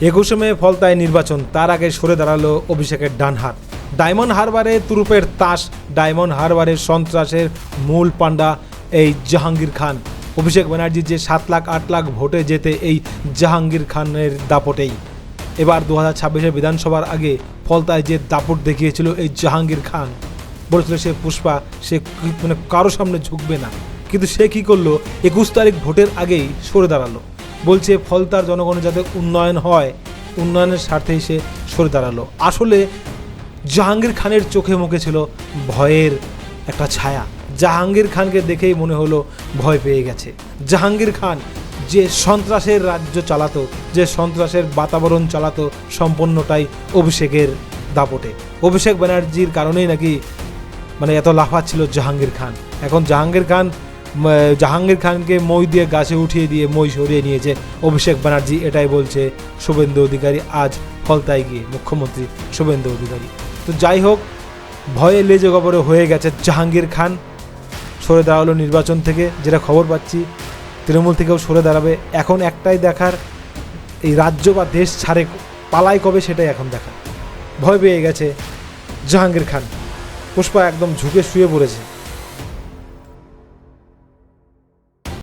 21শে মে ফলতায় নির্বাচন, তার আগে সরে দাঁড়ালো অভিষেকের ডান হাত। ডায়মন্ড হারবারে তুরুপের তাস, ডায়মন্ড হারবারের সন্ত্রাসের মূল পাণ্ডা এই জাহাঙ্গীর খান। অভিষেক ব্যানার্জির যে 7 লাখ 8 লাখ ভোটে যেতে এই জাহাঙ্গীর খানের দাপটেই। এবার 2026-এর বিধানসভার আগে ফলতায় যে দাপট দেখিয়েছিল এই জাহাঙ্গীর খান, বলেছিল সে পুষ্পা, সে মানে কারো সামনে ঝুঁকবে না, কিন্তু সে কি করলো? 21 তারিখ ভোটের আগেই সরে দাঁড়ালো। বলছে ফলতার জনগণের যাতে উন্নয়ন হয়, উন্নয়নের স্বার্থেই সে সরে দাঁড়ালো। আসলে জাহাঙ্গীর খানের চোখে মুখে ছিল ভয়ের একটা ছায়া। জাহাঙ্গীর খানকে দেখেই মনে হলো ভয় পেয়ে গেছে। জাহাঙ্গীর খান যে সন্ত্রাসের রাজ্য চালাতো, যে সন্ত্রাসের বাতাবরণ চালাতো, সম্পূর্ণটাই অভিষেকের দাপটে। অভিষেক ব্যানার্জির কারণেই নাকি মানে এত লাফাচ্ছিল জাহাঙ্গীর খান। এখন জাহাঙ্গীর খানকে মই দিয়ে গাছে উঠিয়ে দিয়ে মই সরিয়ে নিয়েছে অভিষেক ব্যানার্জি, এটাই বলছে শুভেন্দু অধিকারী আজ ফলতায় গিয়ে, মুখ্যমন্ত্রী শুভেন্দু অধিকারী। তো যাই হোক, ভয়ে লেজে গবরে হয়ে গেছে জাহাঙ্গীর খান, সরে দাঁড়ালো নির্বাচন থেকে, যেটা খবর পাচ্ছি তৃণমূল থেকেও সরে দাঁড়াবে। এখন একটাই দেখার, এই রাজ্য বা দেশ ছাড়ে পালায় কবে, সেটাই এখন দেখার। ভয় পেয়ে গেছে জাহাঙ্গীর খান। পুষ্পা একদম ঝুঁকে শুয়ে পড়েছে।